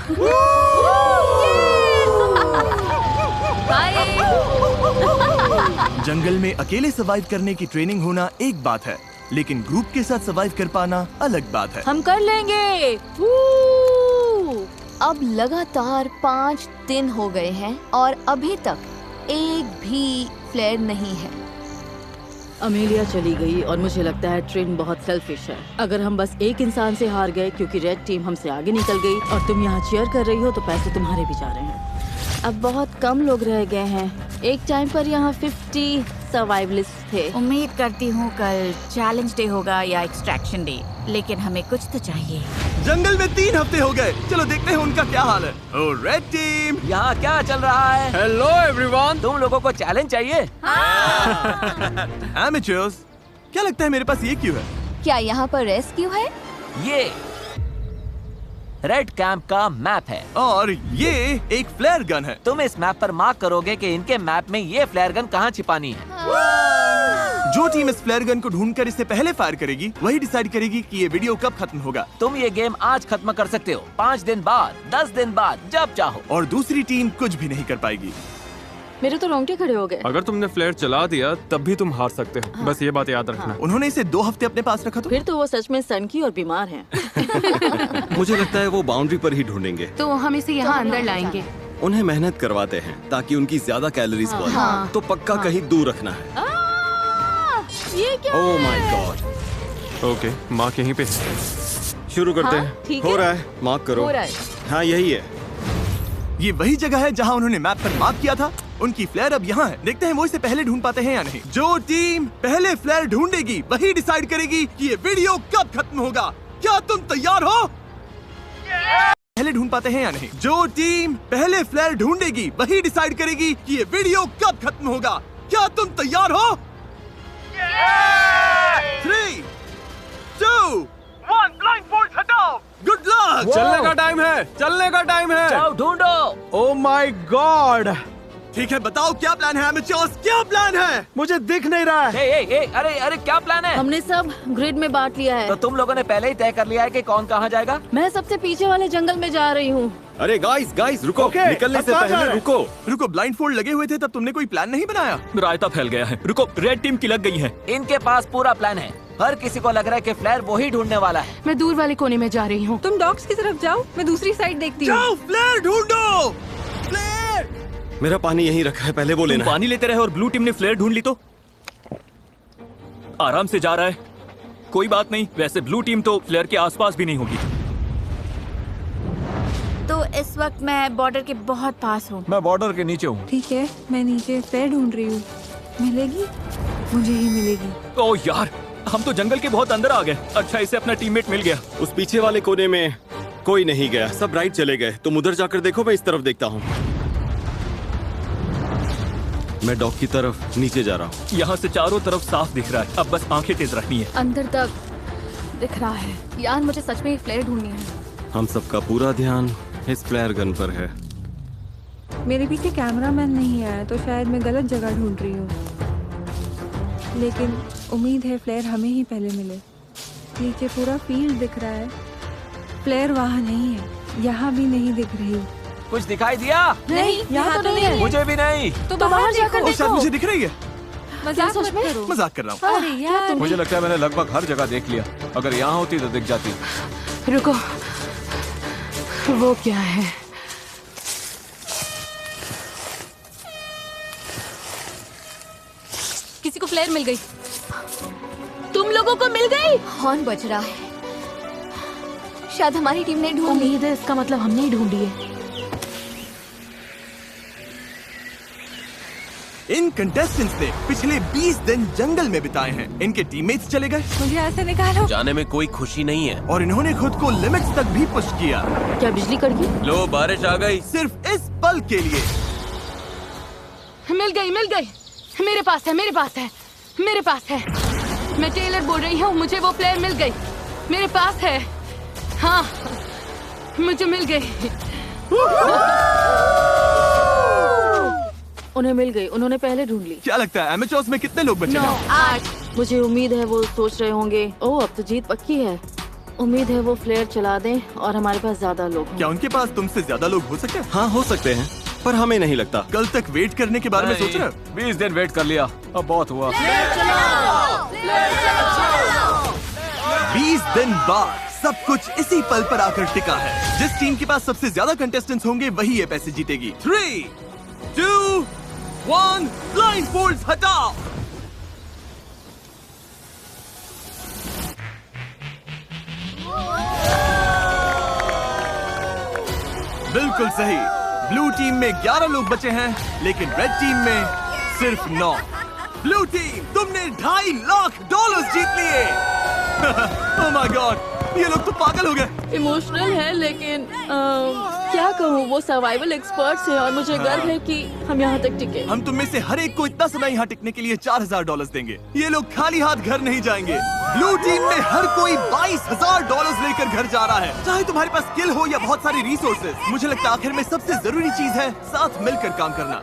जंगल में अकेले सर्वाइव करने की ट्रेनिंग होना एक बात है, लेकिन ग्रुप के साथ सर्वाइव कर पाना अलग बात है। हम कर लेंगे। अब लगातार 5 दिन हो गए हैं और अभी तक एक भी फ्लेयर नहीं है। अमेलिया चली गई और मुझे लगता है ट्रेन बहुत सेल्फिश है। अगर हम बस एक इंसान से हार गए क्योंकि रेड टीम हमसे आगे निकल गई और तुम यहाँ चीयर कर रही हो, तो पैसे तुम्हारे भी जा रहे हैं। अब बहुत कम लोग रह गए हैं। एक टाइम पर यहाँ 50 सर्वाइवलिस्ट थे। उम्मीद करती हूँ कल चैलेंज डे होगा या एक्सट्रैक्शन डे, लेकिन हमें कुछ तो चाहिए। जंगल में 3 हफ्ते हो गए। चलो देखते हैं उनका क्या हाल है। ओ रेड टीम, यहाँ क्या चल रहा है? Hello everyone. तुम लोगों को चैलेंज चाहिए? एमेचर्स, क्या लगता है मेरे पास ये क्यों है? क्या यहाँ पर रेस्क्यू है? ये रेड कैंप का मैप है और ये एक फ्लेयर गन है। तुम इस मैप पर मार्क करोगे कि इनके मैप में ये फ्लेयर गन कहाँ छिपानी है। जो टीम इस फ्लेयर गन को ढूंढकर इससे पहले फायर करेगी, वही डिसाइड करेगी कि ये वीडियो कब खत्म होगा। तुम ये गेम आज खत्म कर सकते हो, 5 दिन बाद, 10 दिन बाद, जब चाहो। और दूसरी टीम कुछ भी नहीं कर पाएगी। मेरे तो रोंगटे खड़े हो गए। अगर तुमने फ्लेयर चला दिया तब भी तुम हार सकते हो। हाँ। बस ये बात याद रखना। उन्होंने इसे 2 हफ्ते अपने पास रखा फिर तो वो सच में सनकी और बीमार हैं। मुझे लगता है वो बाउंड्री पर ही ढूंढेंगे। तो हम इसे यहाँ अंदर लाएंगे। उन्हें मेहनत करवाते हैं ताकि उनकी ज्यादा कैलोरीज बर्न। हाँ। तो पक्का कहीं दूर रखना है। ये क्या oh my God. Okay, mark यहीं पे। शुरू करते हाँ, हैं। ठीक हो है। रहा है, मार्क करो। हो रहा है। हाँ यही है। ये वही जगह है जहाँ उन्होंने मैप पर मार्क किया था। उनकी फ्लेयर अब यहाँ है। देखते हैं वो इसे पहले ढूंढ पाते हैं या नहीं। जो टीम पहले फ्लेयर ढूंढेगी वही डिसाइड करेगी कि ये वीडियो कब खत्म होगा। क्या तुम तैयार हो? पहले ढूंढ पाते हैं या नहीं। जो टीम पहले फ्लेयर ढूंढेगी वही डिसाइड करेगी कि ये वीडियो कब खत्म होगा। क्या तुम तैयार हो? 3, 2, 1, ब्लाइंडफोल्ड हटाओ। Good luck. चलने का टाइम है, चलने का टाइम है। जाओ ढूंढो। Oh my God. ठीक है, बताओ क्या प्लान है एमेचर्स, क्या प्लान है? मुझे दिख नहीं रहा है। अरे क्या प्लान है? हमने सब ग्रिड में बांट लिया है। तो तुम लोगों ने पहले ही तय कर लिया है कि कौन कहाँ जाएगा? मैं सबसे पीछे वाले जंगल में जा रही हूँ। अरे गाइस रुको। Okay, निकलने से अब कहाँ जा पहले रहे? रुको। ब्लाइंडफोल्ड लगे हुए थे तब तुमने कोई प्लान नहीं बनाया? रायता फैल गया है। रुको, रेड टीम की लग गई है। इनके पास पूरा प्लान है। हर किसी को लग रहा है कि फ्लेयर वही ढूंढने वाला है। मैं दूर वाले कोने में जा रही हूँ। तुम डॉग्स की तरफ जाओ, मैं दूसरी साइड देखती हूँ। जाओ, फ्लेयर ढूंढो। फ्लेयर। मेरा पानी यहीं रखा है, पहले वो लेना है। पानी लेते रहे और ब्लू टीम ने फ्लेयर ढूंढ ली तो आराम से जा रहा है। कोई बात नहीं, वैसे ब्लू टीम तो फ्लेयर के आसपास भी नहीं होगी। तो इस वक्त मैं बॉर्डर के बहुत पास हूँ। मैं बॉर्डर के नीचे हूँ। ठीक है, मैं नीचे फ्लेयर ढूंढ रही हूँ। मिलेगी? मुझे ही मिलेगी। ओह यार, हम तो जंगल के बहुत अंदर आ गए। अच्छा, इसे अपना टीममेट मिल गया। उस पीछे वाले कोने में कोई नहीं गया, सब राइट चले गए। तुम उधर जाकर देखो, मैं इस तरफ देखता हूँ। मैं डॉक की तरफ नीचे जा रहा हूँ। यहाँ से चारों तरफ साफ दिख रहा है, अब बस आंखें तेज रखनी है। अंदर तक दिख रहा है। यार मुझे सच में एक फ्लेयर ढूंढनी है। हम सबका पूरा ध्यान इस फ्लेयर गन पर है। मेरे पीछे कैमरामैन नहीं आया तो शायद मैं गलत जगह ढूंढ रही हूँ, लेकिन उम्मीद है फ्लेयर हमें ही पहले मिले। नीचे पूरा फील्ड दिख रहा है, फ्लेयर वहाँ नहीं है, यहाँ भी नहीं दिख रही। कुछ दिखाई दिया? नहीं, यहाँ तो नहीं है। मुझे भी नहीं। तो बाहर जाकर ओ, शायद मुझे दिख रही है। मजाक मत करो। मजाक कर रहा हूँ। अरे यार, मुझे लगता है मैंने लगभग हर जगह देख लिया। अगर यहाँ होती तो दिख जाती। रुको, वो क्या है? किसी को फ्लेयर मिल गई। तुम लोगों को मिल गई? हॉर्न बज रहा है। शायद हमारी टीम ने ढूंढ ली। उम्मीद है इसका मतलब हमने ही ढूंढी है। इन कंटेस्टेंट्स ने पिछले 20 दिन जंगल में बिताए हैं। इनके टीममेट्स चले गए। मुझे ऐसे निकालो। जाने में कोई खुशी नहीं है। और इन्होंने खुद को लिमिट्स तक भी पुश किया। क्या बिजली कड़ गई? लो बारिश आ गई। सिर्फ इस पल के लिए। मिल गई, मिल गई। मेरे पास है, मेरे पास है, मेरे पास है। मैं टेलर बोल रही हूँ, मुझे वो फ्लेयर मिल गई। मेरे पास है। हाँ, मुझे मिल गई। उन्हें मिल गई, उन्होंने पहले ढूंढ ली। क्या लगता है एमेचर्स में कितने लोग बचे 9, हैं? 8। मुझे उम्मीद है वो सोच रहे होंगे, ओह अब तो जीत पक्की है। उम्मीद है वो फ्लेयर चला दें और हमारे पास ज्यादा लोग हों। क्या उनके पास तुमसे ज्यादा लोग हो सकते हैं? हाँ हो सकते हैं, पर हमें नहीं लगता। कल तक वेट करने के बारे में सोच रहे हो? 20 दिन वेट कर लिया, अब बहुत हुआ। 20 दिन बाद सब कुछ इसी पल पर आकर टिका है। जिस टीम के पास सबसे ज्यादा कंटेस्टेंट्स होंगे वही ये पैसे जीतेगी। 3, 2, 1, ब्लाइंडफोल्ड्स हटाओ। बिल्कुल सही। ब्लू टीम में 11 लोग बचे हैं, लेकिन रेड टीम में सिर्फ 9। ब्लू टीम, तुमने $2.5 लाख जीत लिए। ओह माय गॉड, ये लोग तो पागल हो गए। इमोशनल है, लेकिन क्या कहूँ, वो सर्वाइवल एक्सपर्ट्स हैं और मुझे गर्व है कि हम यहाँ तक टिके। हम तुम में से हर एक को इतना समय यहाँ टिकने के लिए $4,000 देंगे। ये लोग खाली हाथ घर नहीं जाएंगे। ब्लू टीम में हर कोई $22,000 लेकर घर जा रहा है। चाहे तुम्हारे पास स्किल हो या बहुत सारी रिसोर्सेज, मुझे लगता है आखिर में सबसे जरूरी चीज है साथ मिलकर काम करना।